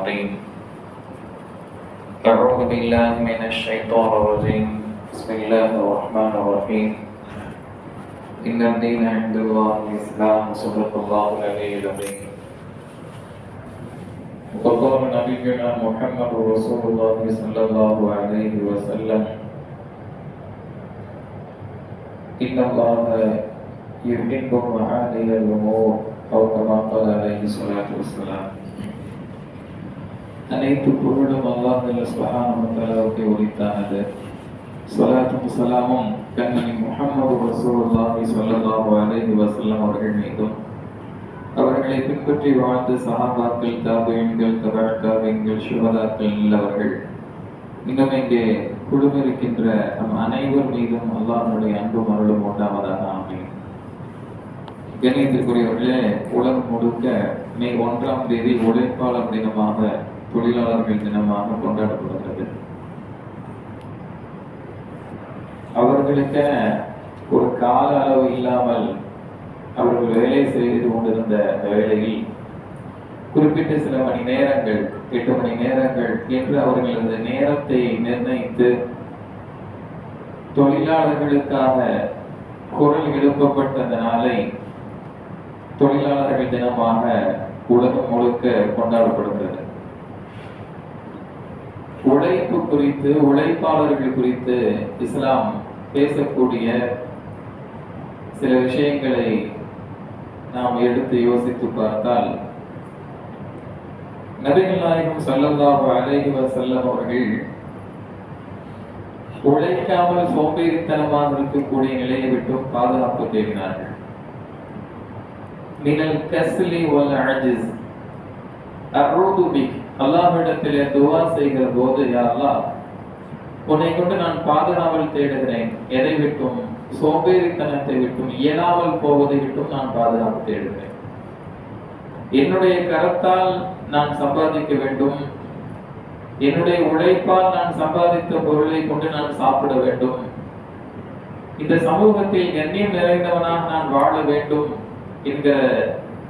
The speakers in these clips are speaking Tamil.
العظيم. أعوذ بالله من الشيطان الرجيم. بسم الله الرحمن الرحيم. إن الدين عند الله الإسلام. صدق الله العلي العظيم. وقال نبينا محمد رسول الله صلى الله عليه وسلم: إن الله يحب معالي الأمور أو كما قال عليه الصلاة والسلام. அனைத்து புகழும் அல்லாஹ் சுப்ஹானஹு வ தஆலாவுக்கு உரித்தானது. ஸலாத்தும் ஸலாமும் கண்மணி முஹம்மது ரசூலுல்லாஹி ஸல்லல்லாஹு அலைஹி வஸல்லம் அவர்கள் மீதும், அவர்களை பின்பற்றி வாழ்ந்த சஹாபாக்கள், தாபிஈன்கள், தபஅ தாபிஈன்கள், ஷுஹதாக்கள் நல்லவர்கள், இன்னும் இங்கே குழுமிருக்கின்ற நம் அனைவர் மீதும் அல்லாஹ்வுடைய அன்பும் அருளும் உண்டாவதாக. ஆமீன். கண்ணியத்திற்குரியவர்களே, உலகம் முழுக்க மே 1ஆம் தேதி உழைப்பாளர் தினமாக, தொழிலாளர்கள் தினமாக கொண்டாடப்படுகிறது. அவர்களுக்கென ஒரு கால அளவு இல்லாமல் அவர்கள் வேலை செய்து கொண்டிருந்த வேளையில் குறிப்பிட்ட சில மணி நேரங்கள், 8 மணி நேரங்கள் என்று அவர்களது நேரத்தை நிர்ணயித்து தொழிலாளர்களுக்காக குரல் எழுப்பப்பட்ட அந்த நாளை தொழிலாளர்கள் தினமாக உலகம் முழுக்க கொண்டாடப்படுகிறது. உழைப்பு குறித்து, உழைப்பாளர்கள் குறித்து இஸ்லாம் பேசக்கூடிய சில விஷயங்களை நாம் எடுத்து யோசித்து பார்த்தால், நபிகள் நாயகம் ஸல்லல்லாஹு அலைஹி வஸல்லம் அவர்கள் உழைக்காமல் சோம்பேறித்தனமாக இருக்கக்கூடிய நிலையை விட்டு பாதுகாப்பு தேடினார்கள். மினல் கஸ்லி வல் அஜிஸ் அஊது பிக். அல்லாஹ்விடத்திலே துஆ செய்கிற போது, யா அல்லாஹ், உன்னை கொண்டு நான் பாதுகாவல் தேடுகிறேன். எதை விட்டும்? சோம்பேறித்தனத்தை விட்டும், இயலாமல் போவதை விட்டும் நான் பாதுகாப்பு தேடுகிறேன். என்னுடைய கரத்தால் நான் சம்பாதிக்க வேண்டும், என்னுடைய உழைப்பால் நான் சம்பாதித்த பொருளை கொண்டு நான் சாப்பிட வேண்டும், இந்த சமூகத்தில் கண்ணியம் நிறைந்தவனாக நான் வாழ வேண்டும் என்கிற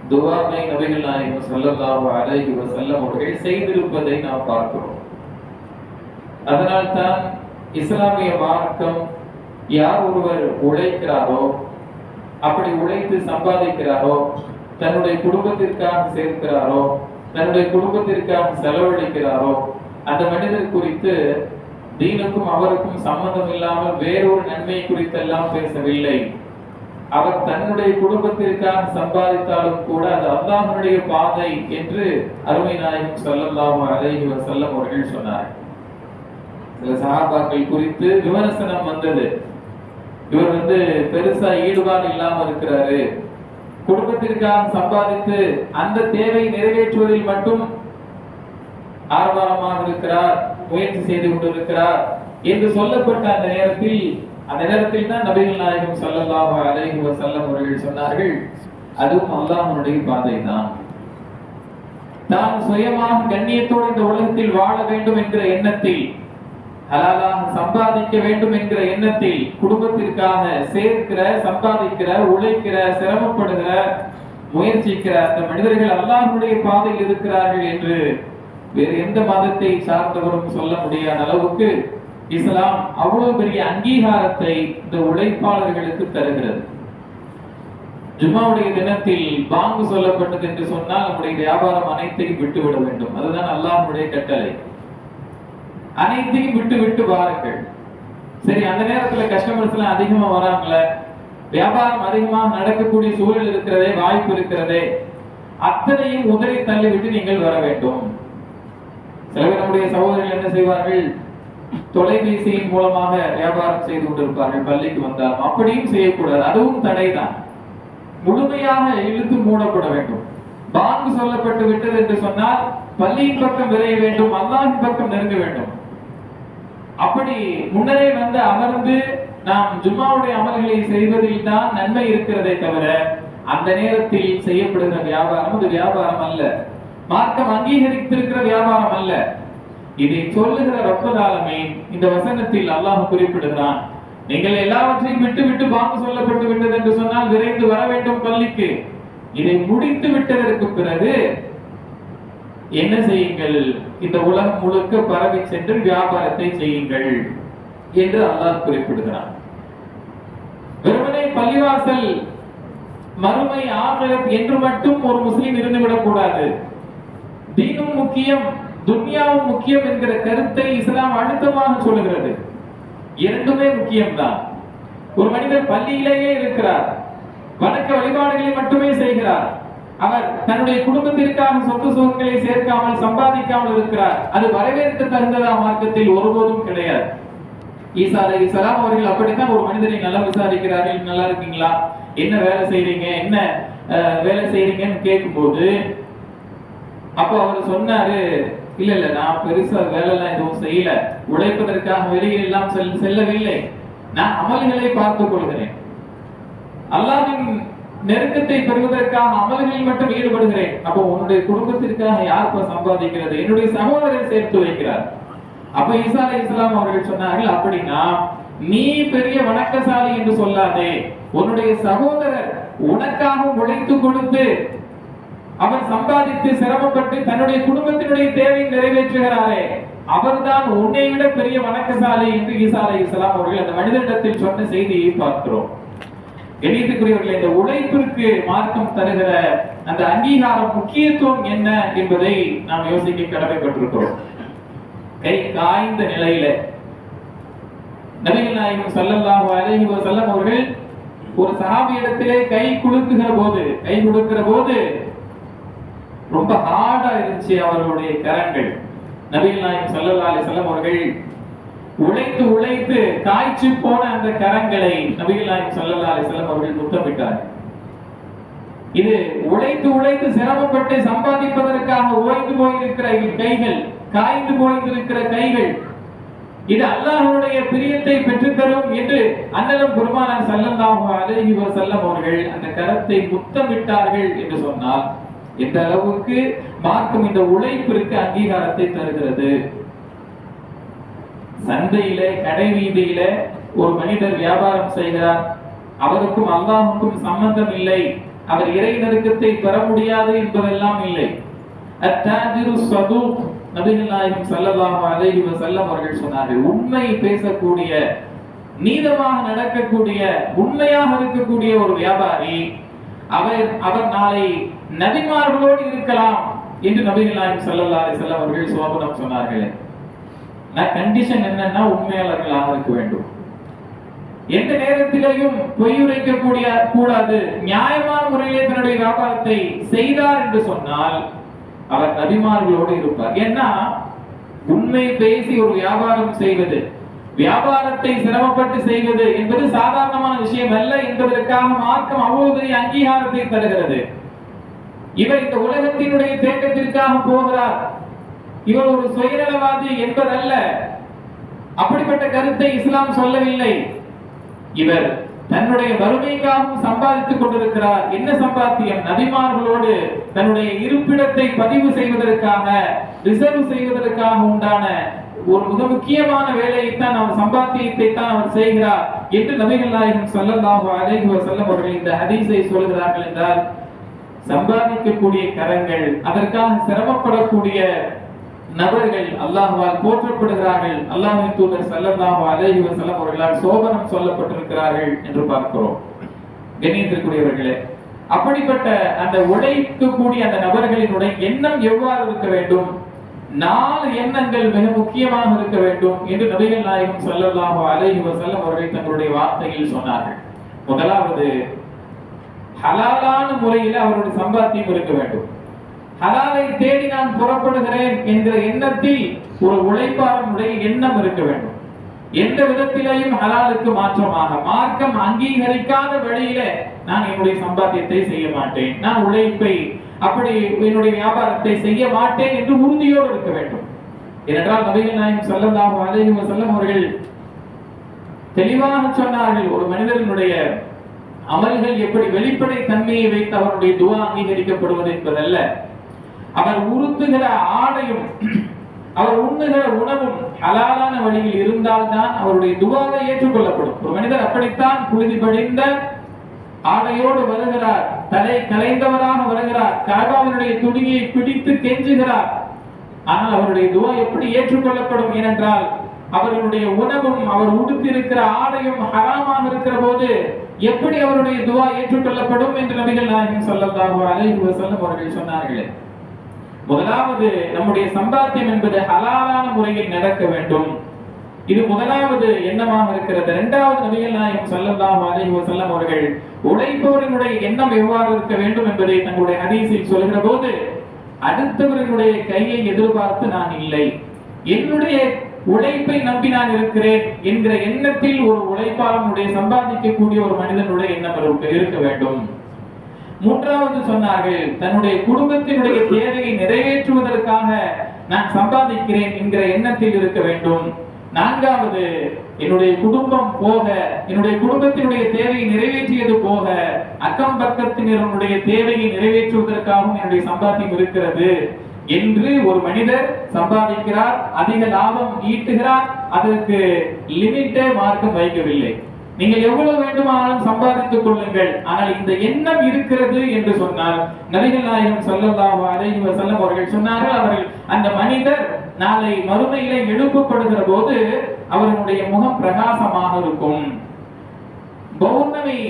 துஆவை நபிகள் நாயகம் ஸல்லல்லாஹு அலைஹி வஸல்லம் அவர்கள் செய்திருப்பதை நாம் பார்க்கிறோம். அதனால் தான் இஸ்லாமிய மார்க்கம் யார் ஒருவர் உழைக்கிறாரோ, அப்படி உழைத்து சம்பாதிக்கிறாரோ, தன்னுடைய குடும்பத்திற்காக சேர்க்கிறாரோ, தன்னுடைய குடும்பத்திற்காக செலவழிக்கிறாரோ, அந்த மனிதர் குறித்து தீனுக்கும் அவருக்கும் சம்பந்தம் இல்லாமல் வேறொரு நன்மை குறித்தெல்லாம் பேசவில்லை. அவர் தன்னுடைய குடும்பத்திற்காக சம்பாதித்தாலும் கூட அது அல்லாஹ்வுடைய பாதை என்று அருமை நாயகம் ஸல்லல்லாஹு அலைஹி வஸல்லம் அவர்கள் சொன்னார். சில சஹாபாக்கள் குறித்து விமர்சனம் வந்தது. இவர் பெருசா ஈடுபாடு இல்லாம இருக்கிறாரு, குடும்பத்திற்காக சம்பாதித்து அந்த தேவை நிறைவேற்றுவதில் மட்டும் ஆர்வமாக இருக்கிறார், முயற்சி செய்து கொண்டிருக்கிறார் என்று சொல்லப்பட்ட அந்த நேரத்தில் தான் நபிகள் நாயகம் ஸல்லல்லாஹு அலைஹி வஸல்லம் அவர்கள் சொன்னார்கள், அதுவும் அல்லாஹ்வுடைய பாதை தான். தான் சுயமாக கண்ணியத்தோடு இந்த உலகத்தில் வாழ வேண்டும் என்கிற எண்ணத்தில், ஹலாலாக சம்பாதிக்க வேண்டும் என்கிற எண்ணத்தில் குடும்பத்திற்காக சேர்க்கிற, சம்பாதிக்கிற, உழைக்கிற, சிரமப்படுகிற, முயற்சிக்கிற அந்த மனிதர்கள் அல்லாஹ்வுடைய பாதையில் இருக்கிறார்கள் என்று வேறு எந்த மதத்தை சார்ந்தவரும் சொல்ல முடியாத அளவுக்கு இஸ்லாம் அவ்வளவு பெரிய அங்கீகாரத்தை இந்த உழைப்பாளர்களுக்கு தருகிறது. ஜும்மாவுடைய தினத்தில் பாங்கு சொல்லப்பட்டது என்று சொன்னால் நம்முடைய வியாபாரம் அனைத்தையும் விட்டுவிட வேண்டும். அதுதான் அல்லாஹ்வுடைய கட்டளை. அனைத்தையும் விட்டு வாருங்கள். சரி, அந்த நேரத்துல கஸ்டமர்ஸ் எல்லாம் அதிகமா வராங்களே, வியாபாரம் அதிகமாக நடக்கக்கூடிய சூழல் இருக்கிறதே, வாய்ப்பு இருக்கிறதே, அத்தனையும் உதறி தள்ளிவிட்டு நீங்கள் வர வேண்டும். சில பேர் நம்முடைய சகோதரர்கள் என்ன செய்வார்கள், தொலைபேசியின் மூலமாக வியாபாரம் செய்து கொண்டிருப்பார்கள். பள்ளிக்கு வந்தாலும் அப்படியும் செய்யக்கூடாது, அதுவும் தடைதான். முழுமையாக இழுத்து மூடப்பட வேண்டும். பாங்கு சொல்லப்பட்டு விட்டது என்று சொன்னால் பள்ளியின் பக்கம் விரைய வேண்டும், அல்லாஹ்வின் பக்கம் நெருங்க வேண்டும். அப்படி முன்னரே அமர்ந்து நாம் ஜும்மாவுடைய அமல்களை செய்வதில் தான் நன்மை இருக்கிறதே தவிர, அந்த நேரத்தில் செய்யப்படுகிற வியாபாரம் அது வியாபாரம் அல்ல, மார்க்கம் அங்கீகரித்திருக்கிற வியாபாரம் அல்ல. இதை சொல்லுகிற ரப்பல் ஆலமீன் இந்த வசனத்தில் அல்லாஹ் குறிப்பிடுகிறான், நீங்கள் எல்லாவற்றையும் விட்டு பாங்கு சொல்லப்பட்டு விட்டது என்று சொன்னால் விரைந்து வர வேண்டும் பள்ளிக்கு. இதை முடித்து விட்டதற்கு பிறகு என்ன செய்யுங்கள், இந்த உலகம் முழுக்க பரவி சென்று வியாபாரத்தை செய்யுங்கள் என்று அல்லாஹ் குறிப்பிடுகிறான். வெறுமனே பள்ளிவாசல் மறுமை ஆகிரத் என்று மட்டும் ஒரு முஸ்லிம் இருந்துவிடக் கூடாது. தீனும் முக்கியம், துன்யாவும் முக்கியம் என்கிற கருத்தை இஸ்லாம் அழுத்தமாக சொல்லுகிறது. இரண்டுமே முக்கியம்தான். ஒரு மனிதர் பள்ளியிலேயே இருக்கிறார், வணக்க வழிபாடுகளை மட்டுமே செய்கிறார், அவர் தன்னுடைய குடும்பத்திற்காக சொத்து சுகங்களை சேர்க்காமல் சம்பாதிக்காமல் இருக்கிறார், அது வரவேற்க தகுந்ததா மார்க்கத்தில் ஒருபோதும் கிடையாது. ஈசா அலைஹிஸ்ஸலாம் அவர்கள் அப்படித்தான் ஒரு மனிதரை நல்லா விசாரிக்கிறார்கள். நல்லா இருக்கீங்களா, என்ன வேலை செய்றீங்க, என்ன வேலை செய்றீங்கன்னு கேட்கும்போது அப்போ அவர் சொன்னாரு, இல்ல நான் பெருசா வேலை எல்லாம் எதுவும் செய்யல, உழைப்பதற்காக வெளியில் எல்லாம் செல்லவில்லை, நான் அமல்களை பார்த்துக் கொள்கிறேன், அல்லாஹ்வின் நெருக்கத்தை பெறுவதற்காக அமல்களில் மட்டும் ஈடுபடுகிறேன். அப்போ உன்னுடைய குடும்பத்திற்காக யார் சம்பாதிக்கிறது? என்னுடைய சகோதரர் சேர்த்து வைக்கிறார். அப்ப ஈசா அலைஹிஸ்ஸலாம் அவர்கள் சொன்னார்கள், அப்படின்னா நீ பெரிய வணக்கசாலி என்று சொல்லாதே, உன்னுடைய சகோதரர் உனக்காக உழைத்து கொடுத்து அவர் சம்பாதித்து சிரமப்பட்டு தன்னுடைய குடும்பத்தினுடைய தேவையை நிறைவேற்றுகிறாரே, அவர்தான் உன்னை விட பெரிய வணக்கசாலி என்று ஈசா அலைஹிஸ்ஸலாம் அவர்கள் அந்த மனிதனிடத்தில் சொன்ன செய்தியை பார்க்கிறோம். கணியத்துக்குரியவர்களே, இந்த உழைப்பிற்கு மார்க்கம் தருகிற அந்த அங்கீகாரம் முக்கியத்துவம் என்ன என்பதை நாம் யோசிக்க கடமைப்பட்டிருக்கிறோம். கை காய்ந்த நிலையில நபிகள் நாயகம் ஸல்லல்லாஹு அலைஹி வஸல்லம் அவர்கள் ஒரு சஹாபியிடத்திலே கை கொடுக்கிற போது ரொம்ப ஹார்டா இருந்துச்சு அவர்களுடைய கரங்கள். நபிகள் நாயகம் ஸல்லல்லாஹு அலைஹி வஸல்லம் அவர்கள் உழைத்து உழைத்து காய்ச்சி போன அந்த கரங்களை நபிகள் நாயகம் ஸல்லல்லாஹு அலைஹி வஸல்லம் அவர்கள் முத்தமிட்டார். இது உழைத்து உழைத்து சிரமப்பட்டு சம்பாதிப்பதற்காக ஓய்ந்து போயிருக்கிற கைகள், காய்ந்து போயிருக்கிற கைகள், இது அல்லாஹ்வுடைய பிரியத்தை பெற்றுத்தரும் என்று அன்னலம் பெருமானார் ஸல்லல்லாஹு அலைஹி வஸல்லம் அவர்கள் அந்த கரத்தை முத்தமிட்டார்கள் என்று சொன்னால் இந்த அளவுக்கு மார்க்கம் இந்த உழைப்பிற்கு அங்கீகாரத்தை தருகிறது. சந்தையில, கடை வீதியில ஒரு மனிதர் வியாபாரம் செய்கிறார், அவருக்கும் அல்லாஹ்வுக்கும் சம்பந்தம் இல்லை, அவர் இறை நெருக்கத்தை பெற முடியாது என்பதெல்லாம் இல்லை. அத்தாஜிரு ஸதூக் நபிகள் நாயகம் ஸல்லல்லாஹு அலைஹி வஸல்லம் அவர்கள் சொன்னார்கள், உண்மை பேசக்கூடிய, நீதமாக நடக்கக்கூடிய, உண்மையாக இருக்கக்கூடிய ஒரு வியாபாரி அவர் நாளை நபிமார்களோடு இருக்கலாம் என்று நபிகள் நாயகம் ஸல்லல்லாஹு அலைஹி வஸல்லம் அவர்கள் சோபனம் சொன்னார்கள். கண்டிஷன் என்னன்னா உண்மையாளர்களாக இருக்க வேண்டும், எந்த நேரத்திலேயும் பொய் உரைக்கக்கூடிய கூடாது, நியாயமான முறையிலே தன்னுடைய வியாபாரத்தை செய்தார் என்று சொன்னால் அவர் நபிமார்களோடு இருப்பார். ஏன்னா உண்மை பேசி ஒரு வியாபாரம் செய்வது, வியாபாரத்தை சிரமப்பட்டு செய்வது என்பது சாதாரணமான விஷயம் அல்ல என்பதற்காக மார்க்கம் அவ்வளவு அங்கீகாரத்தை தருகிறது. இவர் இந்த உலகத்தினுடைய தேட்டத்திற்காக போகிறார், இவர் ஒரு சுயநலவாதி என்பதல்ல, அப்படிப்பட்ட கருத்தை இஸ்லாம் சொல்லவில்லை. இவர் தன்னுடைய வறுமைக்காகவும் சம்பாதித்துக் கொண்டிருக்கிறார். என்ன சம்பாத்தியம்? நபிமார்களோடு தன்னுடைய இருப்பிடத்தை பதிவு செய்வதற்காக, ரிசர்வ் செய்வதற்காக உண்டான ஒரு மிக முக்கியமான வேலையைத்தான், அவர் சம்பாத்தியத்தை தான் அவர் செய்கிறார் என்று நபிகள் நாயகம் ஸல்லல்லாஹு அலைஹி வஸல்லம் அவர்கள் இந்த ஹதீஸை சொல்கிறார்கள். என்றால் சம்பாதிக்கக்கூடிய கரங்கள், அதற்காக சிரமப்படக்கூடிய நபர்கள் அல்லாஹ்வால் போற்றப்படுகிறார்கள், அல்லாஹ்வின் தூதர் ஸல்லல்லாஹு அலைஹி வஸல்லம் அவர்களால் சோபனம் சொல்லப்பட்டிருக்கிறார்கள் என்று பார்க்கிறோம். கண்ணியத்திற்குரியவர்களே, அப்படிப்பட்ட அந்த உழைக்கக்கூடிய அந்த நபர்களினுடைய எண்ணம் எவ்வாறு இருக்க வேண்டும்? 4 எண்ணங்கள் மிக முக்கியமாக இருக்க வேண்டும் என்று நபிகள் நாயகம் ஸல்லல்லாஹு அலைஹி வஸல்லம் அவர்கள் தங்களுடைய வார்த்தையில் சொன்னார்கள். முதலாவது, ஹலாலான முறையில் அவருடைய சம்பாத்தியம் இருக்க வேண்டும். ஹலாலை தேடி நான் புறப்படுகிறேன் என்கிற எண்ணத்தில் ஒரு உழைப்பாளனுடைய எண்ணம் இருக்க வேண்டும். எந்த விதத்திலேயும் ஹலாலுக்கு மாற்றமாக, மார்க்கம் அங்கீகரிக்காத வழியில நான் என்னுடைய சம்பாத்தியத்தை செய்ய மாட்டேன், நான் உழைப்பை அப்படி என்னுடைய வியாபாரத்தை செய்ய மாட்டேன் என்று உறுதியோடு இருக்க வேண்டும். ஏனென்றால் நபிகள் நாயகம் ஸல்லல்லாஹு அலைஹி வஸல்லம் அவர்கள் தெளிவாக சொன்னார்கள், ஒரு மனிதனுடைய அமல்கள் எப்படி வெளிப்படை தன்மையை வைத்து அவருடைய துஆ அங்கீகரிக்கப்படுவது என்பதல்ல, அவர் உடுத்துகிற ஆடையும் அவர் உண்ணுகிற உணவும் ஹலாலான வழியில் இருந்தால்தான் அவருடைய துஆவை ஏற்றுக்கொள்ளப்படும். ஒரு மனிதர் அப்படித்தான் புழுதி படிந்த ஆடையோடு வருகிறார், தலை கலைந்தவராக வருகிறார், காபாவினுடைய துணியை பிடித்து கெஞ்சுகிறார். ஆனால் அவருடைய துஆ எப்படி ஏற்றுக்கொள்ளப்படும்? ஏனென்றால் அவர்களுடைய உணவும் அவர் உடுத்திருக்கிற ஆடையும் ஹராமாக இருக்கிற போது எப்படி அவருடைய துஆ ஏற்றுக்கொள்ளப்படும் என்று நபிகள் நாயகம் ஸல்லல்லாஹு அலைஹி வஸல்லம் அவர்கள் சொன்னார்கள். முதலாவது நம்முடைய சம்பாத்தியம் என்பது ஹலாலான முறையில் நடக்க வேண்டும். இது முதலாவது எண்ணமாக இருக்கிறது. இரண்டாவது நபிகள் நாயகம் ஸல்லல்லாஹு அலைஹி வஸல்லம் அவர்கள் உழைப்பவர்களுடைய எண்ணம் எவ்வாறு இருக்க வேண்டும் என்பதை தங்களுடைய ஹதீஸில் சொல்கிற போது, அடுத்தவர்களுடைய கையை எதிர்பார்த்து நான் இல்லை, என்னுடைய உழைப்பை நம்பி நான் இருக்கிறேன் என்கிற எண்ணத்தில் ஒரு உழைப்பாளனுடைய சம்பாதிக்கக்கூடிய ஒரு மனிதனுடைய எண்ணம் இருக்க வேண்டும். மூன்றாவது சொன்னார்கள், தன்னுடைய குடும்பத்தினுடைய தேவையை நிறைவேற்றுவதற்காக நான் சம்பாதிக்கிறேன் என்கிற எண்ணத்தில் இருக்க வேண்டும். நான்காவது, என்னுடைய குடும்பம் போக, என்னுடைய குடும்பத்தினுடைய தேவையை நிறைவேற்றியது போக அக்கம் பக்கத்தினருடைய தேவையை நிறைவேற்றுவதற்காகவும் என்னுடைய சம்பாத்தியம் இருக்கிறது என்று ஒரு மனிதர் சம்பாதிக்கிறார், அதிக லாபம் ஈட்டுகிறார், அதற்கு லிமிட்டே மார்க்கம் வைக்கவில்லை. நீங்கள் எவ்வளவு வேண்டுமானாலும் சம்பாதித்துக் கொள்ளுங்கள், ஆனால் இந்த எண்ணம் இருக்கிறது என்று சொன்னால் நபிகள் நாயகம் ஸல்லல்லாஹு அலைஹி வஸல்லம் அவர்கள் சொன்னார்கள், அவர்கள் அந்த மனிதர் நாளை மறுமையிலே எழுப்பப்படுகிற போது அவர்களுடைய முகம் பிரகாசமாக இருக்கும். பௌர்ணமி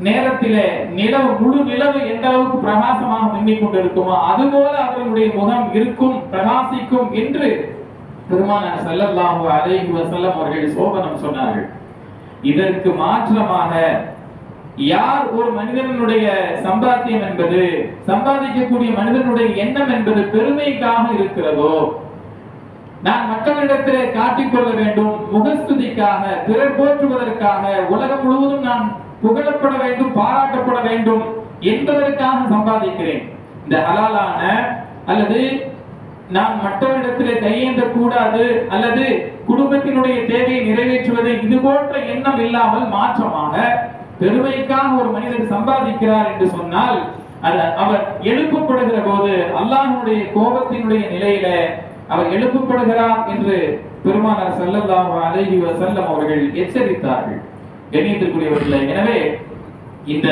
நேரத்திலே நிலவு, முழு நிலவு எந்த அளவுக்கு பிரகாசமாக மின்னிக் கொண்டிருக்குமோ அதுபோல அவர்களுடைய முகம் இருக்கும், பிரகாசிக்கும் என்று பெருமானார் ஸல்லல்லாஹு அலைஹி வஸல்லம் அவர்கள் சோபனம் சொன்னார்கள். இதற்கு மாற்றமாக யார் ஒரு மனிதனுடைய சம்பாத்தியம் என்பது, சம்பாதிக்கக்கூடிய மனிதனுடைய எண்ணம் என்பது பெருமைக்காக இருக்கிறதோ, நான் மற்றவரிடத்திலே காட்டிக்கொள்ள வேண்டும், முகஸ்துதிக்காக, பிறர் போற்றுவதற்காக, உலகம் முழுவதும் நான் புகழப்பட வேண்டும், பாராட்டப்பட வேண்டும் என்பதற்காக சம்பாதிக்கிறேன், இந்த ஹலாலான அல்லது நான் மற்றவரிடத்திலே கையேந்த கூடாது அல்லது குடும்பத்தினுடைய தேவையை நிறைவேற்றுவது, இது போன்ற எண்ணம் இல்லாமல் மாற்றமாக பெருமைக்காக ஒரு மனிதர் சம்பாதிக்கிறார் என்று சொன்னால் அவர் எழுப்பப்படுகிற போது அல்லாஹ்வுடைய கோபத்தினுடைய நிலையில அவர் எழுப்பப்படுகிறார் என்று பெருமானார் ஸல்லல்லாஹு அலைஹி வஸல்லம் அவர்கள் எச்சரித்தார்கள். கண்ணியத்திற்குரியவர்களே, எனவே இந்த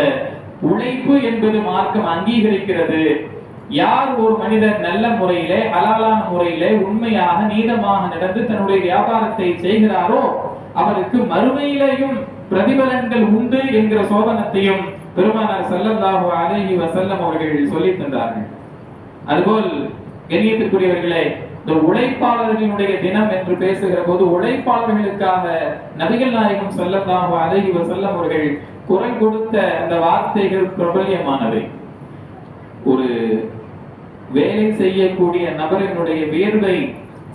உழைப்பு என்பது மார்க்கம் அங்கீகரிக்கிறது. யார் ஒரு மனிதர் நல்ல முறையிலே, ஹலாலான முறையிலே, உண்மையாக, நீதமாக நடந்து தன்னுடைய வியாபாரத்தை செய்கிறாரோ அவருக்கு மறுமையிலேயும் பிரதிபலன்கள் உண்டு என்கிற சோபனத்தையும் பெருமானார் ஸல்லல்லாஹு அலைஹி வஸல்லம் அவர்கள் சொல்லித் தந்தார்கள். அதுபோல் கண்ணியத்திற்குரியவர்களே, இந்த உழைப்பாளர்களுடைய தினம் என்று பேசுகிற போது உழைப்பாளர்களுக்காக நபிகள் நாயகம் ஸல்லல்லாஹு அலைஹி வஸல்லம் அவர்கள் குரல் கொடுத்த அந்த வார்த்தைகள் பிரபல்யமானவை. ஒரு வேலை செய்யக்கூடிய நபரினுடைய வியர்வை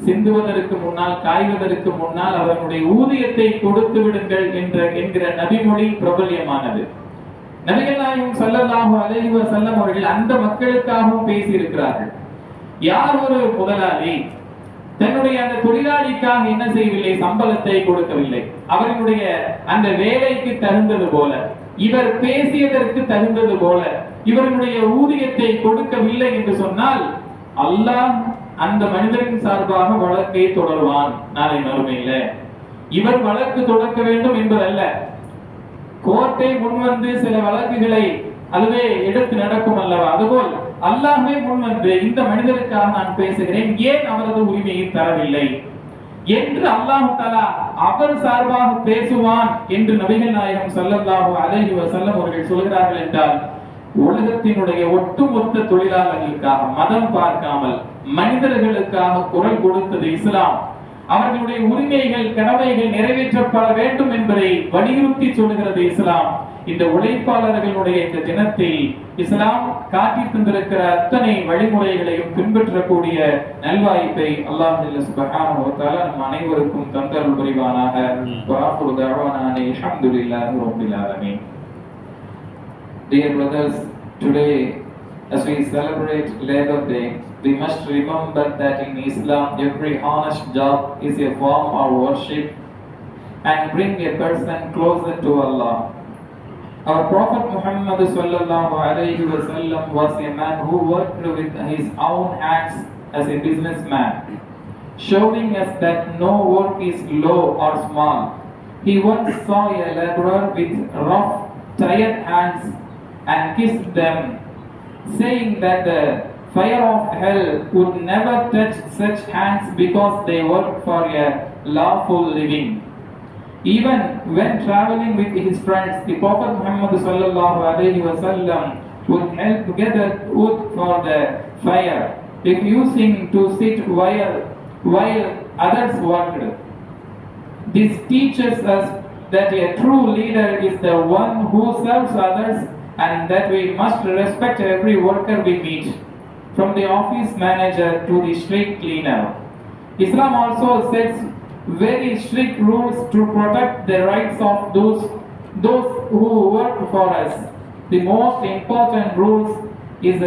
சிந்துவதற்கு முன்னால், காய்வதற்கு முன்னால் அவர்களுடைய ஊதியத்தை கொடுத்து விடுங்கள் என்கிற நபிமொழி பிரபல்யமானது. நபிகள் நாயகம் ஸல்லல்லாஹு அலைஹி வஸல்லம் அவர்கள் அந்த மக்களுக்காகவும் பேசி இருக்கிறார்கள். யார் ஒரு முதலாளி தன்னுடைய அந்த தொழிலாளிக்காக என்ன செய்யவில்லை, சம்பளத்தை கொடுக்கவில்லை, அவர்களுடைய அந்த வேலைக்கு தகுந்தது போல, இவர் பேசியதற்கு தகுந்தது போல இவர்களுடைய ஊதியத்தை கொடுக்கவில்லை என்று சொன்னால் அல்லாஹ் அந்த மனிதரின் சார்பாக வழக்கை தொடருவான் நாளை மறுமையில. இவர் வழக்கு தொடக்க வேண்டும் என்பதல்ல, கோர்ட்டை முன்வந்து சில வழக்குகளை அதுவே எடுத்து நடக்கும் அல்லவா, அதுபோல் அல்லாஹ்வே முன்வந்து இந்த மனிதருக்காக நான் பேசுகிறேன், ஏன் அவரது உரிமையை தரவில்லை என்று அல்லாஹ் தஆலா அவர் சார்பாக பேசுவான் என்று நபிகள் நாயகம் ஸல்லல்லாஹு அலைஹி வஸல்லம் அவர்கள் சொல்கிறார்கள் என்றால், உலகத்தினுடைய ஒட்டுமொத்த தொழிலாளர்களுக்காக மதம் பார்க்காமல் மனிதர்களுக்காக குரல் கொடுத்தது இஸ்லாம். அவர்களுடைய உரிமைகள், கடமைகள் நிறைவேற்றப்பட வேண்டும் என்பதை வலியுறுத்தி சொல்கிறது இஸ்லாம். இந்த உழைப்பாளர்களுடைய இந்த தினத்தில் இஸ்லாம் காட்டி தந்திருக்கிற அத்தனை வழிமுறைகளையும் பின்பற்றக்கூடிய நல்வாய்ப்பை அல்லாஹ் சுப்ஹானஹு வ தஆலா நம் அனைவருக்கும் தந்தருள் புரிவானாக. வஆஃபிரு தஅவானா அல்ஹம்துலில்லாஹி ரப்பில் ஆலமீன். Dear brothers, today as we celebrate Labor Day, we must remember that in Islam every honest job is a form of worship and bring a person closer to Allah. Our Prophet Muhammad sallallahu alayhi wa sallam was a man who worked with his own hands as a businessman, showing us that no work is low or small. He once saw a laborer with rough, tired hands and kissed them, saying that the fire of hell would never touch such hands because they work for a lawful living. Even when traveling with his friends, the Prophet Muhammad sallallahu alaihi wasallam would help gather wood for the fire, refusing to sit while others worked. This teaches us that a true leader is the one who serves others and that we must respect every worker we meet, from the office manager to the street cleaner. Islam also sets very strict rules to protect the rights of those who work for us. The most important rules is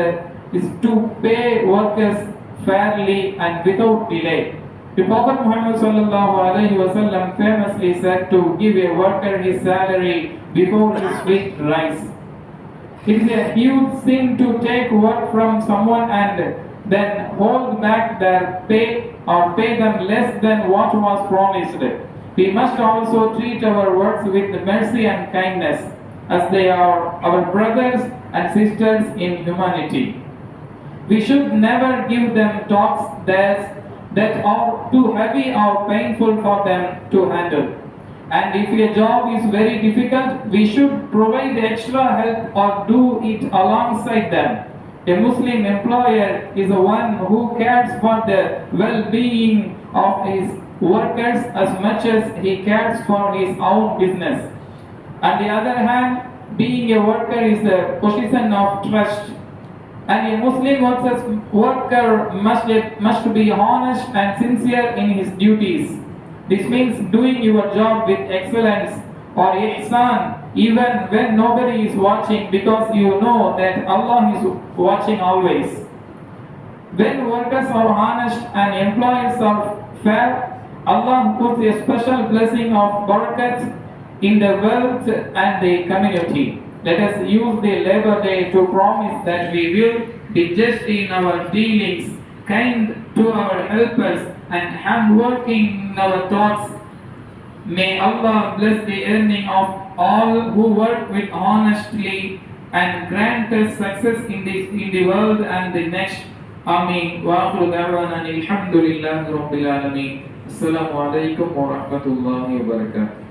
to pay workers fairly and without delay. The Prophet Muhammad sallallahu alaihi wasallam famously said to give a worker his salary before his week rise. It is a huge sin to take work from someone and then hold back their pay or pay them less than what was promised. We must also treat our works with mercy and kindness, as they are our brothers and sisters in humanity. We should never give them tasks that are too heavy or painful for them to handle. And if a job is very difficult, we should provide extra help or do it alongside them. A Muslim employer is the one who cares for the well-being of his workers as much as he cares for his own business. On the other hand, being a worker is a position of trust. And a Muslim worker must be honest and sincere in his duties. This means doing your job with excellence or ihsan even when nobody is watching, because you know that Allah is watching always. When workers are honest and employees are fair, Allah puts a special blessing of barakat in the wealth and the community. Let us use the Labor Day to promise that we will be just in our dealings, kind to our helpers, and hardworking in our thoughts. May Allah bless the earning of all who work with honestly and grant us success in the world and the next. Ameen. Wa akhiru da'wana alhamdulillahi rabbil alamin. Assalamu alaikum wa rahmatullahi wa barakatuh.